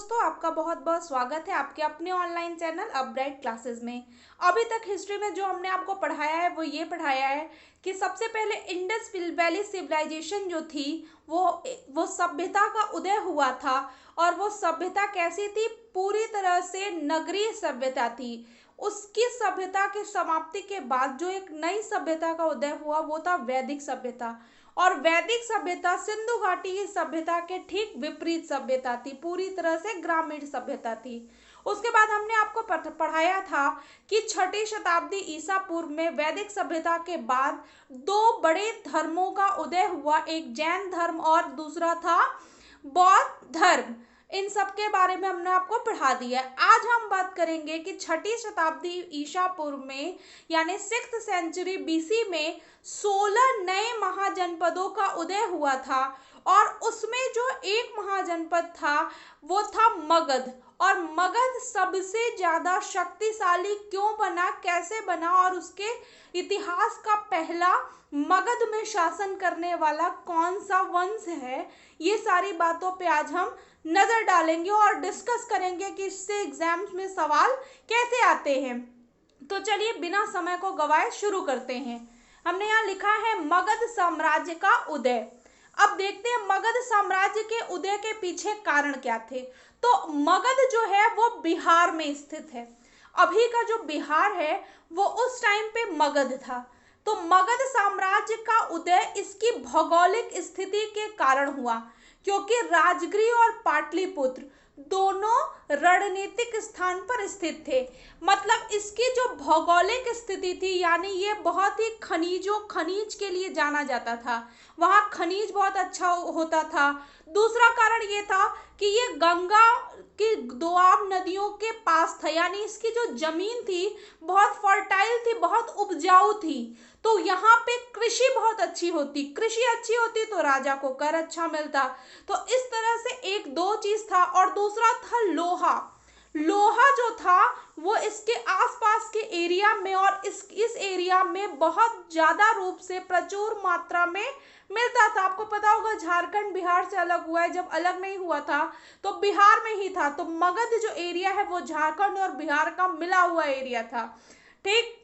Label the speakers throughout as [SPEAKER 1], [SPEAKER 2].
[SPEAKER 1] दोस्तों, आपका बहुत बहुत स्वागत है आपके अपने ऑनलाइन चैनल अपब्राइट क्लासेस में। अभी तक हिस्ट्री में जो हमने आपको पढ़ाया है वो ये पढ़ाया है कि सबसे पहले इंडस वैली सिविलाइजेशन जो थी वो सभ्यता का उदय हुआ था। और वो सभ्यता कैसी थी? पूरी तरह से नगरीय सभ्यता थी। उसकी सभ्यता की समाप्ति के बाद जो एक नई सभ्यता का उदय हुआ वो था वैदिक सभ्यता। और वैदिक सभ्यता सिंधु घाटी की सभ्यता के ठीक विपरीत सभ्यता थी, पूरी तरह से ग्रामीण सभ्यता थी। उसके बाद हमने आपको पढ़ाया था कि छठी शताब्दी ईसा पूर्व में वैदिक सभ्यता के बाद दो बड़े धर्मों का उदय हुआ, एक जैन धर्म और दूसरा था बौद्ध धर्म। इन सब के बारे में हमने आपको पढ़ा दिया है। आज हम बात करेंगे कि छठी शताब्दी ईसा पूर्व में यानी 6th सेंचुरी बीसी में 16 नए महाजनपदों का उदय हुआ था। और उसमें जो एक महाजनपद था वो था मगध। और मगध सबसे ज्यादा शक्तिशाली क्यों बना, कैसे बना और उसके इतिहास का पहला मगध में शासन करने वाला कौन सा वंश है, ये सारी बातों पे आज हम नजर डालेंगे और डिस्कस करेंगे कि इससे एग्जाम्स में सवाल कैसे आते हैं। तो चलिए बिना समय को गवाए शुरू करते हैं। हमने यहाँ लिखा है मगध साम्राज्य का उदय। अब देखते हैं मगध साम्राज्य के उदय के पीछे कारण क्या थे। तो मगध जो है वो बिहार में स्थित है। अभी का जो बिहार है वो उस टाइम पे मगध था। तो मगध साम्राज्य का उदय इसकी भौगोलिक स्थिति के कारण हुआ, क्योंकि राजगृह और पाटलिपुत्र दोनों रणनीतिक स्थान पर स्थित थे। मतलब इसकी जो भौगोलिक स्थिति थी, यानी ये बहुत ही खनिज के लिए जाना जाता था, वहां खनिज बहुत अच्छा होता था। दूसरा कारण ये था कि ये गंगा की दोआब नदियों के पास था, यानी इसकी जो जमीन थी बहुत फर्टाइल थी, बहुत उपजाऊ थी। तो यहाँ पे कृषि बहुत अच्छी होती तो राजा को कर अच्छा मिलता। तो इस तरह से एक दो चीज था। और दूसरा था लोहा जो था वो इसके आसपास के एरिया में और इस एरिया में बहुत ज्यादा रूप से प्रचुर मात्रा में मिलता था। आपको पता होगा झारखंड बिहार से अलग हुआ है, जब अलग नहीं हुआ था तो बिहार में ही था। तो मगध जो एरिया है वो झारखंड और बिहार का मिला हुआ एरिया था। ठीक।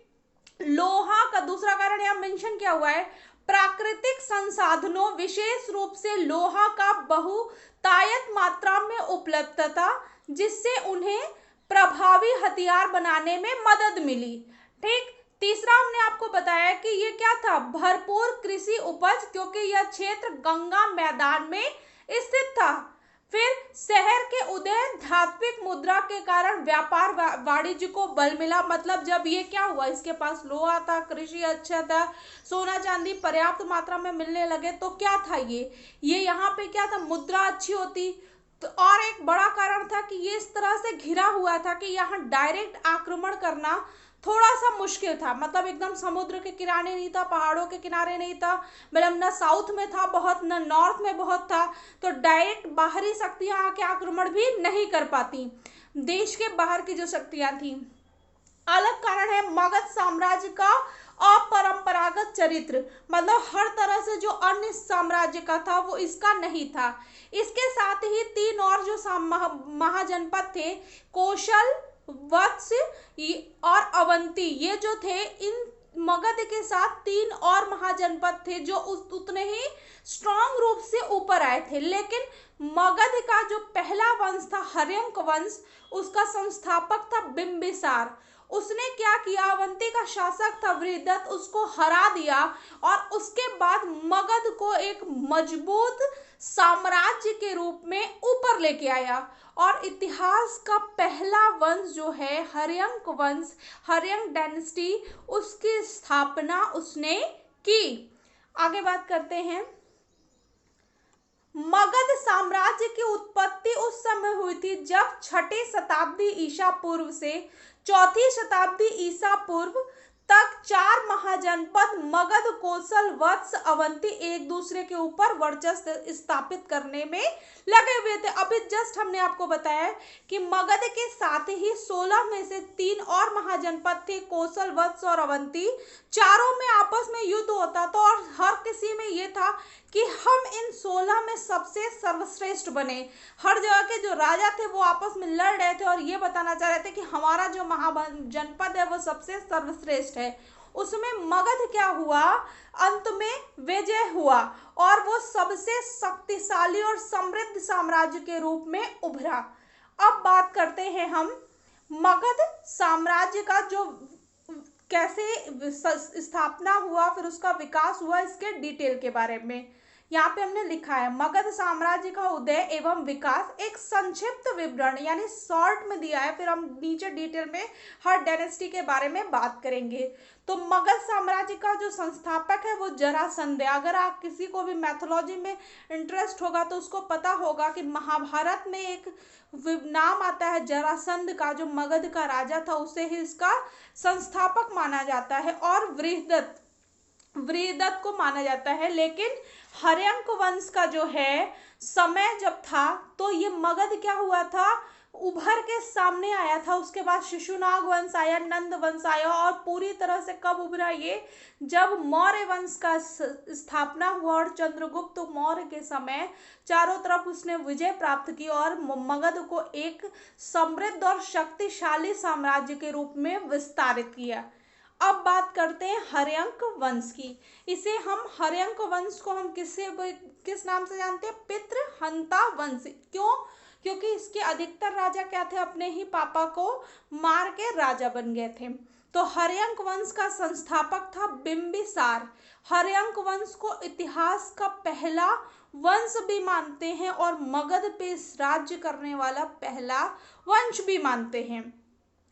[SPEAKER 1] लोहा का दूसरा कारण यहां मेंशन किया हुआ है, प्राकृतिक संसाधनों विशेष रूप से लोहा का बहुतायत मात्रा में उपलब्धता, जिससे उन्हें प्रभावी हथियार बनाने में मदद मिली। ठीक। तीसरा हमने आपको बताया कि ये क्या था, भरपूर कृषि उपज, क्योंकि यह क्षेत्र गंगा मैदान में स्थित था। फिर शहर के उदय, धात्विक मुद्रा के कारण व्यापार वाणिज्य को बल मिला। मतलब जब ये क्या हुआ, इसके पास लोहा था, कृषि अच्छा था, सोना चांदी पर्याप्त मात्रा में मिलने लगे, तो क्या था ये यहाँ पे क्या था, मुद्रा अच्छी होती। तो और एक बड़ा कारण था कि ये इस तरह से घिरा हुआ था कि यहाँ डायरेक्ट आक्रमण करना थोड़ा सा मुश्किल था। मतलब एकदम समुद्र के किनारे नहीं था, पहाड़ों के किनारे नहीं था, मतलब न साउथ में था बहुत, न नॉर्थ में बहुत था। तो डायरेक्ट बाहरी शक्तियां आके आक्रमण भी नहीं कर पाती, देश के बाहर की जो शक्तियां थी। अलग कारण है मगध साम्राज्य का अपरंपरागत चरित्र। मतलब हर तरह से जो अन्य साम्राज्य का था वो इसका नहीं था। इसके साथ ही तीन और जो महाजनपद थे, कौशल, वत्स और अवंती, ये जो थे, इन मगध के साथ तीन और महाजनपद थे जो उतने ही स्ट्रांग रूप से ऊपर आए थे। लेकिन मगध का जो पहला वंश था हर्यंक वंश, उसका संस्थापक था बिंबिसार। उसने क्या किया, अवंती का शासक था वृहदत्त, उसको हरा दिया और उसके बाद मगध को एक मजबूत साम्राज्य के रूप में ऊपर लेके आया। और इतिहास का पहला वंश जो है हर्यंक वंश, हर्यंक डायनेस्टी, उसकी स्थापना उसने की। आगे बात करते हैं। मगध साम्राज्य की उत्पत्ति उस समय हुई थी जब छठी शताब्दी ईसा पूर्व से चौथी शताब्दी ईसा पूर्व तक चार महाजनपद मगध, कौशल, वत्स, अवंती एक दूसरे के ऊपर वर्चस्व स्थापित करने में लगे हुए थे। अभी जस्ट हमने आपको बताया कि मगध के साथ ही 16 में से तीन और महाजनपद थे, कौशल, वत्स और अवंती। चारों में आपस में युद्ध होता था और हर किसी में ये था कि हम इन 16 में सबसे सर्वश्रेष्ठ बने। हर जगह के जो राजा थे वो आपस में लड़ रहे थे और ये बताना चाह रहे थे कि हमारा जो जनपद है वो सबसे सर्वश्रेष्ठ है। उसमें मगध क्या हुआ, अंत में विजय हुआ और वो सबसे शक्तिशाली और समृद्ध साम्राज्य के रूप में उभरा। अब बात करते हैं हम मगध साम्राज्य का जो कैसे स्थापना हुआ, फिर उसका विकास हुआ, इसके डिटेल के बारे में यहाँ पे हमने लिखा है। मगध साम्राज्य का उदय एवं विकास, एक संक्षिप्त विवरण यानी शॉर्ट में दिया है, फिर हम नीचे डिटेल में हर डायनेस्टी के बारे में बात करेंगे। तो मगध साम्राज्य का जो संस्थापक है वो जरासंध है। अगर आप किसी को भी मैथोलॉजी में इंटरेस्ट होगा तो उसको पता होगा कि महाभारत में एक नाम आता है जरासंध का, जो मगध का राजा था, उसे ही इसका संस्थापक माना जाता है और वृहदत्त को माना जाता है। लेकिन हर्यंक वंश का जो है समय जब था तो ये मगध क्या हुआ था, उभर के सामने आया था। उसके बाद शिशुनाग वंश आया, नंद वंश आया और पूरी तरह से कब उभरा ये, जब मौर्य वंश का स्थापना हुआ और चंद्रगुप्त मौर्य के समय चारों तरफ उसने विजय प्राप्त की और मगध को एक समृद्ध और शक्तिशाली साम्राज्य के रूप में विस्तारित किया। अब बात करते हैं हर्यंक वंश की। इसे हम हर्यंक वंश को हम किस नाम से जानते हैं, पितृहंता वंश। क्यों? क्योंकि इसके अधिकतर राजा क्या थे, अपने ही पापा को मार के राजा बन गए थे। तो हर्यंक वंश का संस्थापक था बिंबिसार। हर्यंक वंश को इतिहास का पहला वंश भी मानते हैं और मगध पे राज्य करने वाला पहला वंश भी मानते हैं।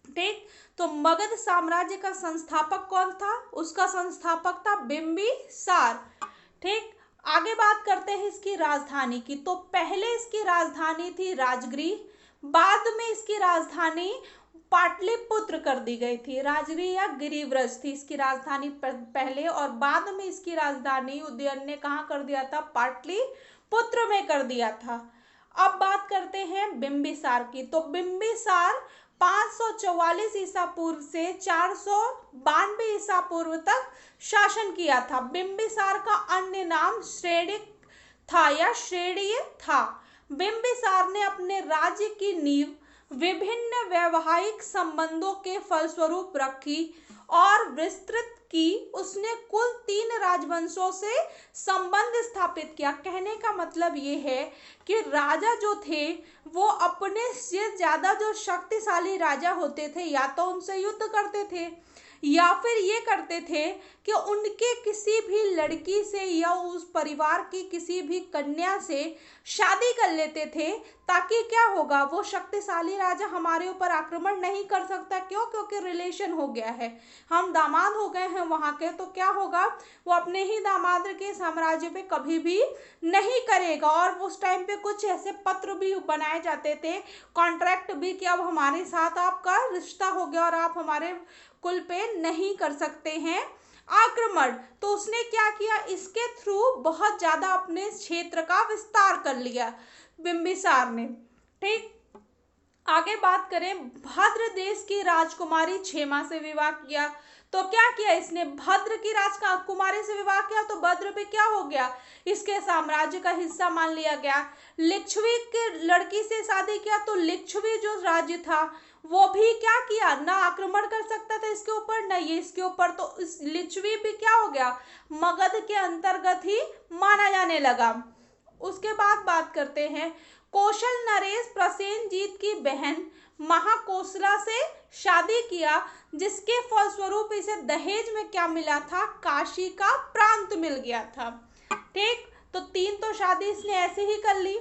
[SPEAKER 1] ठीक, तो मगध साम्राज्य का संस्थापक कौन था, उसका संस्थापक था बिंबिसार। ठीक, आगे बात करते हैं इसकी राजधानी की। तो पहले इसकी राजधानी थी राजगृह, बाद में इसकी राजधानी पाटलिपुत्र कर दी गई थी। राजगृह या गिरिव्रज थी इसकी राजधानी पहले, और बाद में इसकी राजधानी उदयन ने कहाँ कर दिया था, पाटलिपुत्र में कर दिया था। अब बात करते हैं बिंबिसार की। तो बिंबिसार 544 ईसा पूर्व से 492 ईसा पूर्व तक शासन किया था। बिंबिसार का अन्य नाम श्रेणिक था या श्रेणीय था। बिंबिसार ने अपने राज्य की नींव विभिन्न वैवाहिक संबंधों के फलस्वरूप रखी और विस्तृत की। उसने कुल 3 राजवंशों से संबंध स्थापित किया। कहने का मतलब ये है कि राजा जो थे वो अपने से ज्यादा जो शक्तिशाली राजा होते थे या तो उनसे युद्ध करते थे या फिर ये करते थे कि उनके किसी भी लड़की से या उस परिवार की किसी भी कन्या से शादी कर लेते थे, ताकि क्या होगा, वो शक्तिशाली राजा हमारे ऊपर आक्रमण नहीं कर सकता। क्यों? क्योंकि रिलेशन हो गया है, हम दामाद हो गए हैं वहाँ के, तो क्या होगा, वो अपने ही दामाद के साम्राज्य पे कभी भी नहीं करेगा। और उस टाइम पे कुछ ऐसे पत्र भी बनाए जाते थे, कॉन्ट्रैक्ट भी, कि अब हमारे साथ आपका रिश्ता हो गया और आप हमारे कुल पे नहीं कर सकते हैं आक्रमण। तो उसने क्या किया, इसके थ्रू बहुत ज्यादा अपने क्षेत्र का विस्तार कर लिया बिंबिसार ने। ठीक, आगे बात करें, भद्र देश की राजकुमारी क्षेमा से विवाह किया। तो क्या किया इसने, भद्र की राजकुमारी से विवाह किया तो भद्र पे क्या हो गया, इसके साम्राज्य का हिस्सा मान लिया गया। लिच्छवी के लड़की से शादी किया तो लिच्छवी जो राज्य था वो भी क्या किया, ना आक्रमण कर सकता था इसके ऊपर, न ये इसके ऊपर, तो इस लिच्छवी भी क्या हो गया, मगध के अंतर्गत ही माना जाने लगा। उसके बाद बात करते हैं, कौशल नरेश प्रसेनजीत की बहन महाकोसला से शादी किया, जिसके फलस्वरूप इसे दहेज में क्या मिला था, काशी का प्रांत मिल गया था। ठीक, तो 3 तो शादी इसने ऐसे ही कर ली।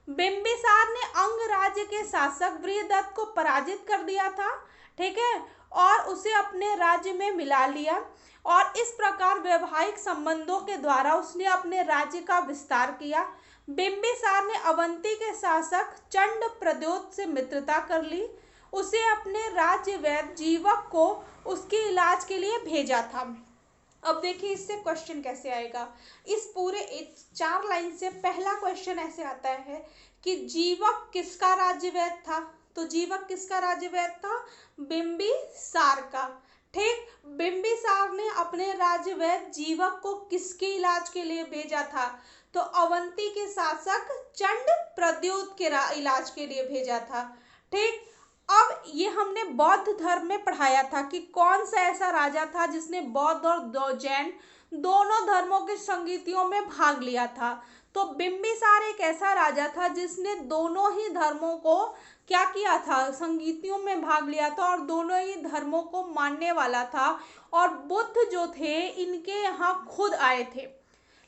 [SPEAKER 1] बिंबिसार ने अंग राज्य के शासक वृहदत्त को पराजित कर दिया था, ठीक है, और उसे अपने राज्य में मिला लिया, और इस प्रकार वैवाहिक संबंधों के द्वारा उसने अपने राज्य का विस्तार किया। बिंबिसार ने अवंती के शासक चंड प्रद्योत से मित्रता कर ली। उसे अपने राज्य वैद्य जीवक को उसके इलाज के लिए भेजा था। अब देखिए इससे क्वेश्चन कैसे आएगा, इस पूरे 4 लाइन से पहला क्वेश्चन ऐसे आता है कि जीवक किसका राज्य वैद्य था। तो जीवक किसका राज्य वैद्य था, बिंबिसार का। ठीक। बिंबिसार ने अपने राज्यवैद्य जीवक को किसके इलाज के लिए भेजा था? तो अवंती के शासक चंड प्रद्योत के इलाज के लिए भेजा था। ठीक। अब ये हमने बौद्ध धर्म में पढ़ाया था कि कौन सा ऐसा राजा था जिसने बौद्ध और जैन दोनों धर्मों के संगीतियों में भाग लिया था। तो बिंबिसार एक ऐसा राजा था जिसने दोनों ही धर्मों को क्या किया था, संगीतियों में भाग लिया था और दोनों ही धर्मों को मानने वाला था। और बुद्ध जो थे इनके यहाँ खुद आए थे।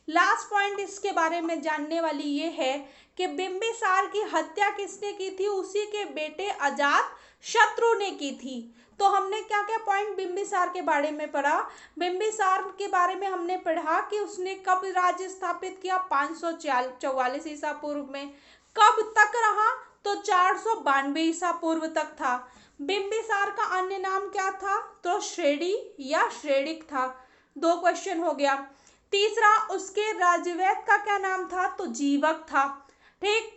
[SPEAKER 1] लास्ट पॉइंट इसके बारे में जानने वाली ये है कि बिंबिसार की हत्या किसने की थी? उसी के बेटे अजात शत्रु ने की थी। तो हमने क्या क्या पॉइंट बिंबिसार के बारे में पढ़ा? बिंबिसार के बारे में हमने पढ़ा कि उसने कब राज्य स्थापित किया? 544 ईसा पूर्व में। कब तक रहा? तो 492 ईसा पूर्व तक था। बिंबिसार का अन्य नाम क्या था? तो श्रेणी या श्रेणिक था। 2 क्वेश्चन हो गया। तीसरा, उसके राज्यवैद्य का क्या नाम था? तो जीवक था। ठीक।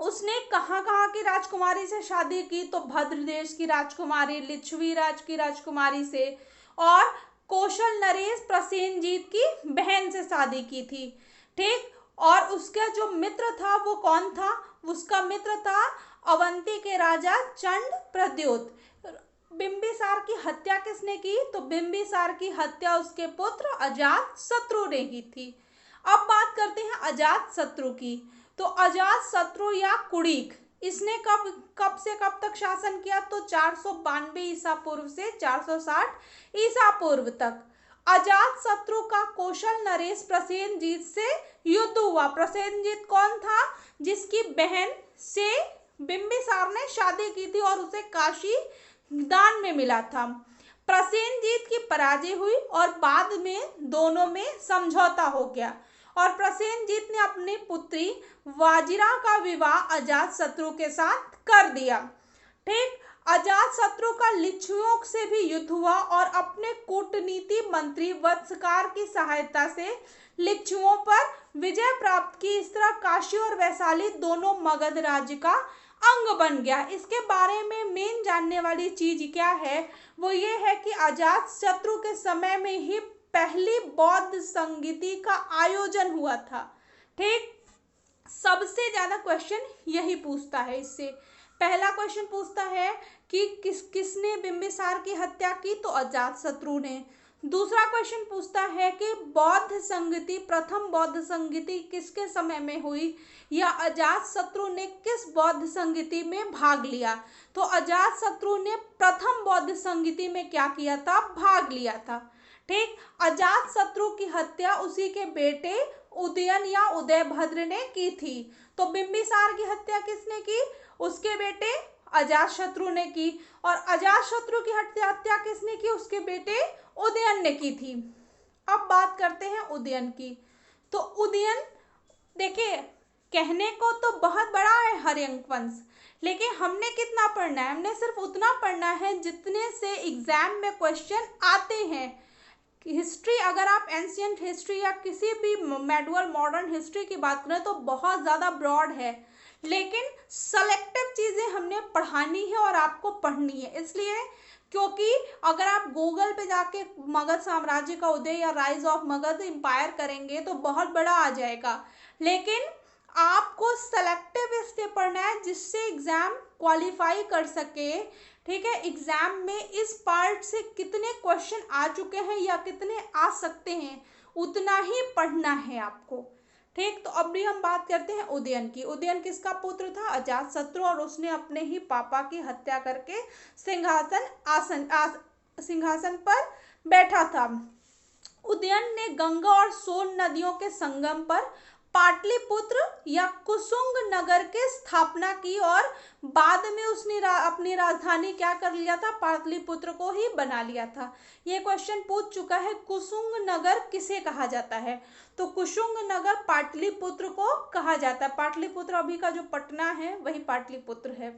[SPEAKER 1] उसने कहाँ कहाँ की राजकुमारी से शादी की? तो भद्र देश की राजकुमारी, लिच्छवी राज की राजकुमारी से और कौशल नरेश प्रसेनजीत की बहन से शादी की थी। ठीक। और उसका जो मित्र था वो कौन था? उसका मित्र था अवंती के राजा चंड प्रद्योत। बिंबिसार की हत्या किसने की? तो बिंबिसार की हत्या उसके पुत्र अजात शत्रु ने की थी। अब बात करते हैं अजात शत्रु की। तो अजात शत्रु या कुड़ीक, इसने कब से कब तक शासन किया? तो 492 ईसा पूर्व से 460 ईसा पूर्व तक। अजात शत्रु का कौशल नरेश प्रसेनजीत से युद्ध हुआ। प्रसेनजीत कौन था? जिसकी बहन से बिंबिसार ने शादी की थी और उसे काशी दान में मिला था। प्रसेनजीत की पराजय हुई और बाद में दोनों में समझौता हो गया और प्रसेनजीत ने अपनी पुत्री वाजिरा का विवाह अजात शत्रु के साथ कर दिया। ठीक। अजात शत्रु का लिच्छवियों से भी युद्ध हुआ और अपने कूटनीति मंत्री वत्सकार की सहायता से लिच्छवियों पर विजय प्राप्त की। इस तरह काशी और वैशाली दोनों मगध राज्य का अंग बन गया। इसके बारे में मेन जानने वाली चीज क्या है? वो ये है कि अजात शत्रु के समय में ही पहली बौद्ध संगीति का आयोजन हुआ था। ठीक। सबसे ज्यादा क्वेश्चन यही पूछता है। इससे पहला क्वेश्चन पूछता है कि किसने बिंबिसार की हत्या की? तो अजात शत्रु ने। दूसरा क्वेश्चन पूछता है कि बौद्ध संगीति, प्रथम बौद्ध संगीति किसके समय में हुई या अजात शत्रु ने किस बौद्ध संगीति में भाग लिया? तो अजात शत्रु ने प्रथम बौद्ध संगीति में क्या किया था? भाग लिया था। ठीक। अजात शत्रु की हत्या उसी के बेटे उदयन या उदयभद्र ने की थी। तो बिंबिसार की हत्या किसने की? उसके बेटे अजात शत्रु ने की। और अजात शत्रु की हत्या किसने की? उसके बेटे उदयन ने की थी। अब बात करते हैं उदयन की। तो उदयन, देखिए, कहने को तो बहुत बड़ा है हर्यंक वंश, लेकिन हमने कितना पढ़ना है? हमने सिर्फ उतना पढ़ना है जितने से एग्जाम में क्वेश्चन आते हैं। हिस्ट्री, अगर आप एंशियंट हिस्ट्री या किसी भी मेडुअल मॉडर्न हिस्ट्री की बात करें तो बहुत ज़्यादा ब्रॉड है, लेकिन सेलेक्टिव चीज़ें हमने पढ़ानी है और आपको पढ़नी है। इसलिए क्योंकि अगर आप गूगल पे जाके मगध साम्राज्य का उदय या राइज ऑफ मगध एम्पायर करेंगे तो बहुत बड़ा आ जाएगा, लेकिन आपको सेलेक्टिव इसलिए पढ़ना है जिससे एग्जाम क्वालिफाई कर सके। ठीक है। एग्जाम में इस पार्ट से कितने क्वेश्चन आ चुके हैं या कितने आ सकते हैं उतना ही पढ़ना है आपको। ठीक। तो अभी हम बात करते हैं उदयन की। उदयन किसका पुत्र था? अजात शत्रु। और उसने अपने ही पापा की हत्या करके सिंहासन पर बैठा था। उदयन ने गंगा और सोन नदियों के संगम पर पाटलिपुत्र या कुसुंग नगर की स्थापना की और बाद में उसने अपनी राजधानी क्या कर लिया था? पाटलिपुत्र को ही बना लिया था। ये क्वेश्चन पूछ चुका है। कुसुंग नगर किसे कहा जाता है? तो कुसुंग नगर पाटलिपुत्र को कहा जाता है। पाटलिपुत्र अभी का जो पटना है वही पाटलिपुत्र है।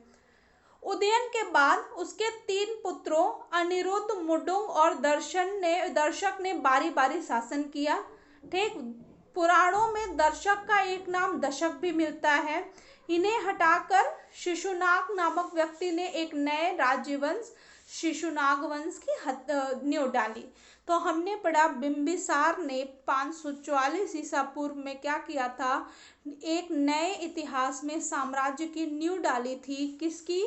[SPEAKER 1] उदयन के बाद उसके 3 पुत्रों अनिरुद्ध, मुडुंग और दर्शक ने बारी बारी शासन किया। ठीक। पुराणों में दर्शक का एक नाम दशक भी मिलता है। इन्हें हटाकर शिशुनाग नामक व्यक्ति ने एक नए राज्यवंश शिशुनाग वंश की नींव डाली। तो हमने पढ़ा बिंबिसार ने 544 ईसा पूर्व में क्या किया था, एक नए इतिहास में साम्राज्य की नींव डाली थी। किसकी?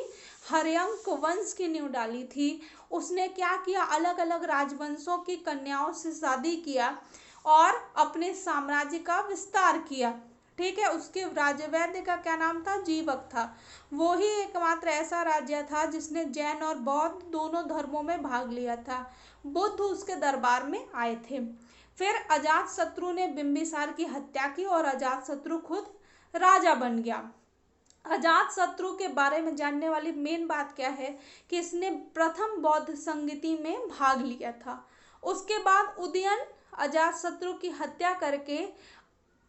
[SPEAKER 1] हर्यंक वंश की नींव डाली थी। उसने क्या किया, अलग अलग राजवंशों की कन्याओं से शादी किया और अपने साम्राज्य का विस्तार किया। ठीक है, उसके राजवैद्य का क्या नाम था? जीवक था। वो ही एकमात्र ऐसा राज्य था जिसने जैन और बौद्ध दोनों धर्मों में भाग लिया था। बुद्ध उसके दरबार में आए थे। फिर अजातशत्रु ने बिंबिसार की हत्या की और अजातशत्रु खुद राजा बन गया। अजातशत्रु के बारे में जानने वाली मेन बात क्या है कि इसने प्रथम बौद्ध संगति में भाग लिया था। उसके बाद उदयन अजातशत्रु की हत्या करके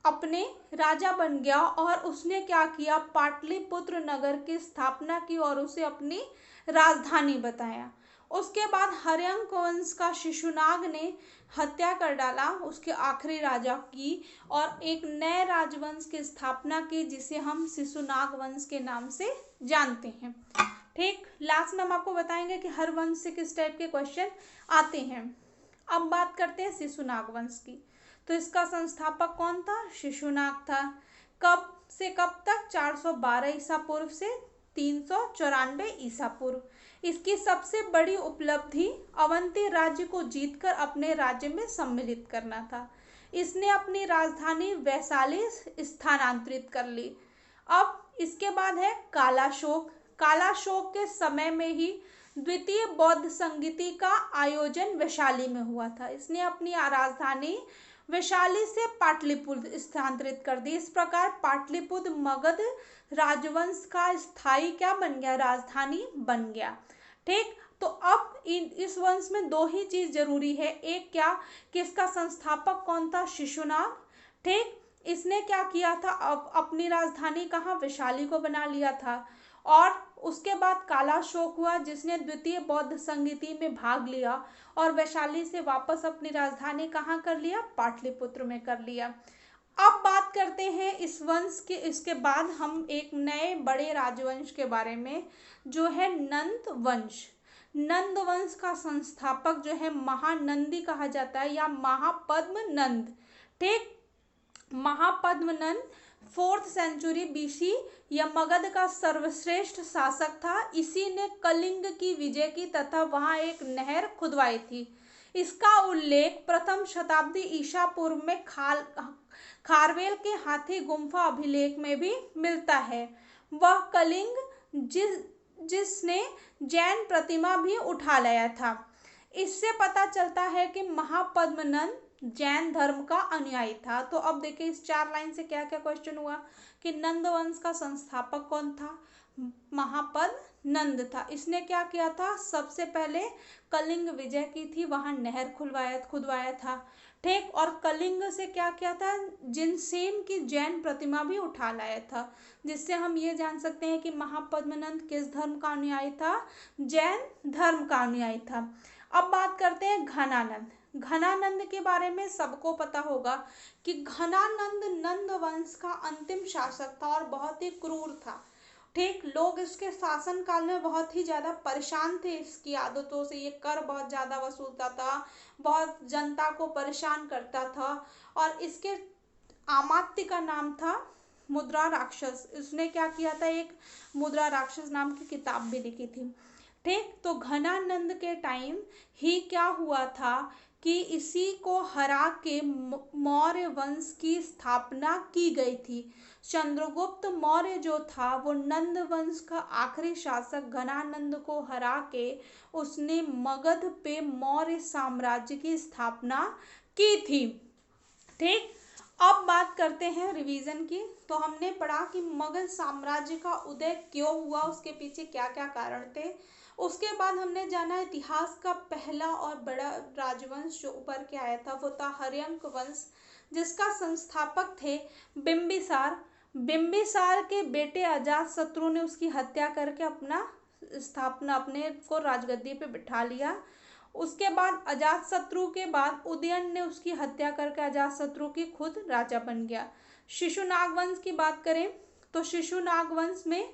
[SPEAKER 1] अपने राजा बन गया और उसने क्या किया, पाटलिपुत्र नगर की स्थापना की और उसे अपनी राजधानी बताया। उसके बाद हर्यंक वंश का शिशुनाग ने हत्या कर डाला उसके आखिरी राजा की और एक नए राजवंश की स्थापना की जिसे हम शिशुनाग वंश के नाम से जानते हैं। ठीक, लास्ट में हम आपको बताएंगे कि हर वंश से किस टाइप के क्वेश्चन आते हैं। अब बात करते हैं शिशुनाग वंश की। तो इसका संस्थापक कौन था? शिशुनाग था। कब से कब तक? 412 ईसा पूर्व से 394 ईसा पूर्व। इसकी सबसे बड़ी उपलब्धि अवंती राज्य को जीतकर अपने राज्य में सम्मिलित करना था। इसने अपनी राजधानी वैशाली स्थानांतरित कर ली। अब इसके बाद है कालाशोक। कालाशोक के समय में ही द्वितीय बौद्ध संगति का आयोजन वैशाली में हुआ था। इसने अपनी राजधानी वैशाली से पाटलिपुत्र स्थानांतरित कर दी। इस प्रकार पाटलिपुत्र मगध राजवंश का स्थायी क्या बन गया? राजधानी बन गया। ठीक, तो अब इस वंश में दो ही चीज जरूरी है। एक क्या कि इसका संस्थापक कौन था? शिशुनाग। ठीक, इसने क्या किया था, अपनी राजधानी कहाँ? वैशाली को बना लिया था। और उसके बाद कालाशोक हुआ जिसने द्वितीय बौद्ध संगति में भाग लिया और वैशाली से वापस अपनी राजधानी कहाँ कर लिया? पाटलिपुत्र में कर लिया। अब बात करते हैं इस वंश के, इसके बाद हम एक नए बड़े राजवंश के बारे में जो है नंद वंश। नंद वंश का संस्थापक जो है महानंदी कहा जाता है या महापद्म नंद। ठीक, महापद्म नंद 4th सेंचुरी बीसी या मगध का सर्वश्रेष्ठ शासक था। इसी ने कलिंग की विजय की तथा वहां एक नहर खुदवाई थी। इसका उल्लेख प्रथम शताब्दी ईसा पूर्व में खारवेल के हाथी गुम्फा अभिलेख में भी मिलता है। वह कलिंग जिसने जैन प्रतिमा भी उठा लाया था। इससे पता चलता है कि महापद्मनंद जैन धर्म का अनुयायी था। तो अब देखिए इस 4 लाइन से क्या क्या क्वेश्चन हुआ कि नंद वंश का संस्थापक कौन था? महापद नंद था। इसने क्या किया था? सबसे पहले कलिंग विजय की थी, वहां नहर खुदवाया था। ठीक, और कलिंग से क्या किया था? जिनसेन की जैन प्रतिमा भी उठा लाया था, जिससे हम ये जान सकते हैं कि महापद्मनंद किस धर्म का अनुयायी था? जैन धर्म का अनुयायी था। अब बात करते हैं घनानंद। घनानंद के बारे में सबको पता होगा कि घनानंद नंद वंश का अंतिम शासक था और बहुत ही क्रूर था। ठीक, लोग इसके शासन काल में बहुत ही ज्यादा परेशान थे इसकी आदतों से। ये कर बहुत ज्यादा वसूलता था, बहुत जनता को परेशान करता था और इसके अमात्य का नाम था मुद्रा राक्षस। इसने क्या किया था? एक मुद्रा राक्षस नाम की किताब भी लिखी थी। ठीक, तो घनानंद के टाइम ही क्या हुआ था कि इसी को हरा के मौर्य वंश की स्थापना की गई थी। चंद्रगुप्त मौर्य जो था वो नंद वंश का आखिरी शासक घनानंद को हरा के उसने मगध पे मौर्य साम्राज्य की स्थापना की थी। ठीक, अब बात करते हैं रिवीजन की। तो हमने पढ़ा कि मगध साम्राज्य का उदय क्यों हुआ, उसके पीछे क्या क्या कारण थे। उसके बाद हमने जाना इतिहास का पहला और बड़ा राजवंश जो उभर के आया था वो था हर्यंक वंश, जिसका संस्थापक थे बिंबिसार। बिंबिसार के बेटे अजातशत्रु ने उसकी हत्या करके अपने को राजगद्दी पे बिठा लिया। उसके बाद अजातशत्रु के बाद उदयन ने उसकी हत्या करके अजातशत्रु की खुद राजा बन गया। शिशुनाग वंश की बात करें तो शिशुनाग वंश में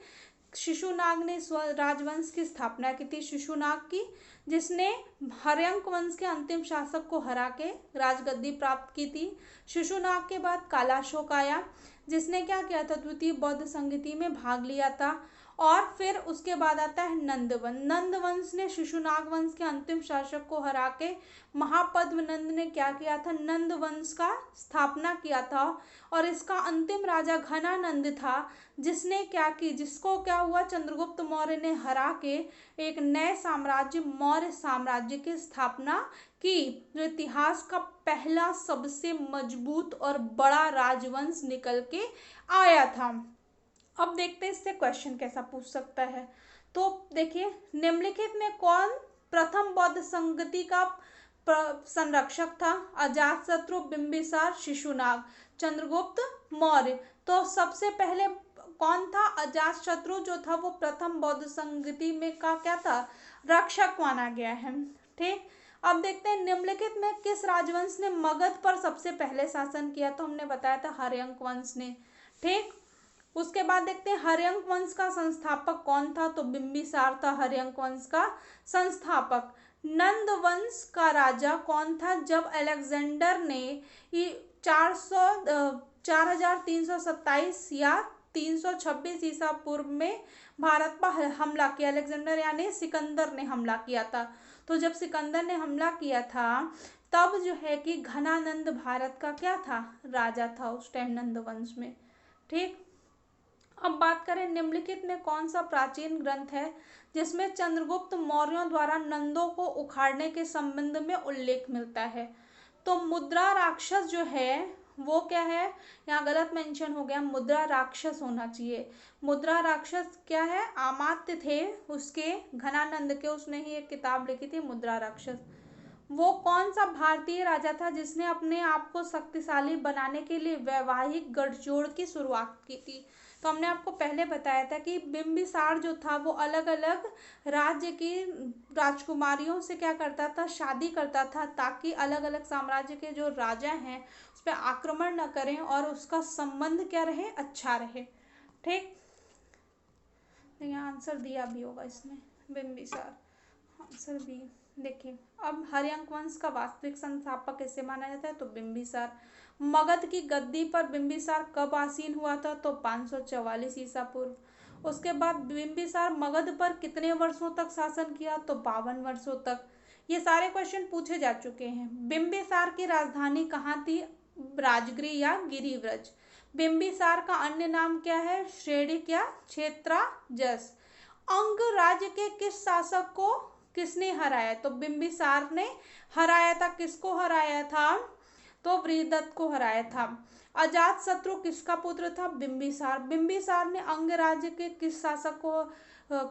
[SPEAKER 1] शिशुनाग ने राजवंश की स्थापना की थी, शिशुनाग की, जिसने हर्यंक वंश के अंतिम शासक को हरा के राजगद्दी प्राप्त की थी। शिशुनाग के बाद कालाशोक आया, जिसने क्या किया था, द्वितीय बौद्ध संगति में भाग लिया था। और फिर उसके बाद आता है नंदवंश। नंदवंश ने शिशुनाग वंश के अंतिम शासक को हरा के महापद्मनंद ने क्या किया था, नंदवंश का स्थापना किया था। और इसका अंतिम राजा घनानंद था, जिसने क्या की, जिसको क्या हुआ, चंद्रगुप्त मौर्य ने हरा के एक नए साम्राज्य मौर्य साम्राज्य की स्थापना की, जो इतिहास का पहला सबसे मजबूत और बड़ा राजवंश निकल के आया था। अब देखते हैं इससे क्वेश्चन कैसा पूछ सकता है। तो देखिए, निम्नलिखित में कौन प्रथम बौद्ध संगति का संरक्षक था? अजातशत्रु, बिंबिसार, शिशुनाग, चंद्रगुप्त मौर्य। तो सबसे पहले कौन था? अजातशत्रु जो था वो प्रथम बौद्ध संगति में का क्या था, रक्षक माना गया है। ठीक, अब देखते हैं निम्नलिखित में किस राजवंश ने मगध पर सबसे पहले शासन किया? तो हमने बताया था हर्यंक वंश ने। ठीक, उसके बाद देखते हैं हर्यंक वंश का संस्थापक कौन था? तो बिंबिसार था हर्यंक वंश का संस्थापक। नंद वंश का राजा कौन था? जब अलेक्जेंडर ने 4327 या 326 ईसा पूर्व में भारत पर हमला किया, अलेक्जेंडर यानी सिकंदर ने हमला किया था। तो जब सिकंदर ने हमला किया था तब जो है कि घनानंद भारत का क्या था, राजा था उस टाइम नंद वंश में। ठीक, अब बात करें निम्नलिखित में कौन सा प्राचीन ग्रंथ है जिसमें चंद्रगुप्त मौर्यों द्वारा नंदों को उखाड़ने के संबंध में उल्लेख मिलता है? तो मुद्रा राक्षस जो है वो क्या है, यहाँ गलत मेंशन हो गया, मुद्रा राक्षस होना चाहिए। मुद्रा राक्षस क्या है, अमात्य थे उसके, घनानंद के, उसने ही एक किताब लिखी थी मुद्रा राक्षस। वो कौन सा भारतीय राजा था जिसने अपने आप को शक्तिशाली बनाने के लिए वैवाहिक गठजोड़ की शुरुआत की थी? तो हमने आपको पहले बताया था कि बिंबिसार जो था वो अलग अलग राज्य की राजकुमारियों से क्या करता था, शादी करता था, ताकि अलग अलग साम्राज्य के जो राजा हैं उस पर आक्रमण न करें और उसका संबंध क्या रहे, अच्छा रहे। ठीक, यहाँ आंसर दिया भी होगा इसमें, बिंबिसार आंसर बी। देखिए, अब हर्यंक वंश का वास्तविक संस्थापक कैसे माना जाता है? तो बिंबिसार। मगध की गद्दी पर बिंबिसार कब आसीन हुआ था? तो 544 ईसा पूर्व। उसके बाद बिंबिसार मगध पर कितने वर्षों तक शासन किया? तो 52 वर्षों तक। ये सारे क्वेश्चन पूछे जा चुके हैं। बिंबिसार की राजधानी कहाँ थी? राजगिरी या गिरिव्रज। बिंबिसार का अन्य नाम क्या है? श्रेणिक या क्षेत्राजस। अंग राज्य के किस शासक को किसने हराया? तो बिंबिसार ने हराया था। किसको हराया था? तो बृहदत्त को हराया था। अजातशत्रु किसका पुत्र था? बिंबिसार। बिंबिसार ने अंग राज्य के किस शासक को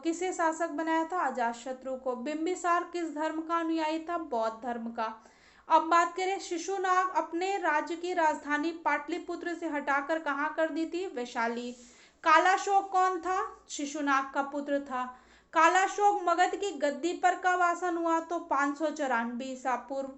[SPEAKER 1] किसे शासक बनाया था? अजातशत्रु को। बिंबिसार किस धर्म का अनुयायी था? बौद्ध धर्म का। अब बात करें, शिशुनाग अपने राज्य की राजधानी पाटलिपुत्र से हटाकर कहाँ कर दी थी? वैशाली। कालाशोक कौन था? शिशुनाग का पुत्र था। कालाशोक मगध की गद्दी पर कब आसन हुआ? तो 594 ईसा पूर्व।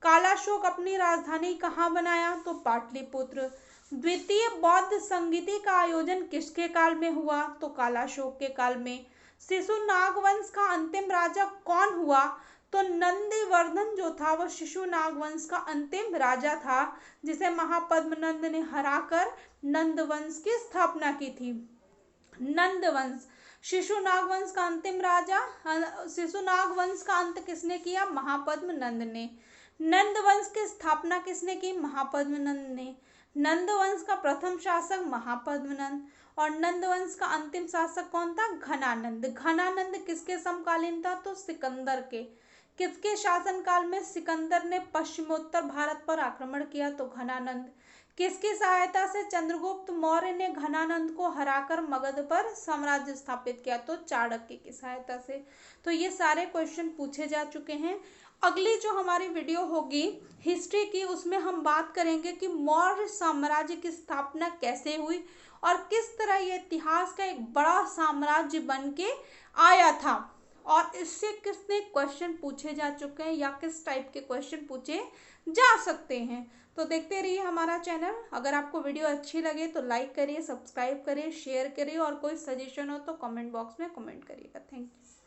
[SPEAKER 1] कालाशोक अपनी राजधानी कहाँ बनाया? तो पाटलिपुत्र। द्वितीय बौद्ध संगीति का आयोजन किसके काल में हुआ? तो कालाशोक के काल में। शिशुनाग वंश का अंतिम राजा कौन हुआ? तो नंदिवर्धन जो था वो शिशुनाग वंश का अंतिम राजा था, जिसे महापद्मनंद ने हराकर नंद वंश की स्थापना की थी। नंद वंश, शिशुनाग वंश का अंतिम राजा, शिशुनाग वंश का अंत किसने किया? महापद्मनंद ने। नंद वंश की स्थापना किसने की? महापद्मनंद ने। नंद वंश का प्रथम शासक महापद्मनंद, और नंद वंश का अंतिम शासक कौन था? घनानंद। घनानंद किसके समकालीन था? तो सिकंदर के। किसके शासनकाल में सिकंदर ने पश्चिमोत्तर भारत पर आक्रमण किया? तो घनानंद। किसकी सहायता से चंद्रगुप्त मौर्य ने घनानंद को हराकर मगध पर साम्राज्य स्थापित किया? तो चाणक्य की सहायता से। तो ये सारे क्वेश्चन पूछे जा चुके हैं। अगली जो हमारी वीडियो होगी हिस्ट्री की, उसमें हम बात करेंगे कि मौर्य साम्राज्य की स्थापना कैसे हुई और किस तरह ये इतिहास का एक बड़ा साम्राज्य बन के आया था, और इससे कितने क्वेश्चन पूछे जा चुके हैं या किस टाइप के क्वेश्चन पूछे जा सकते हैं। तो देखते रहिए हमारा चैनल। अगर आपको वीडियो अच्छी लगे तो लाइक करिए, सब्सक्राइब करिए, शेयर करिए और कोई सजेशन हो तो कमेंट बॉक्स में कमेंट करिएगा। Thank you.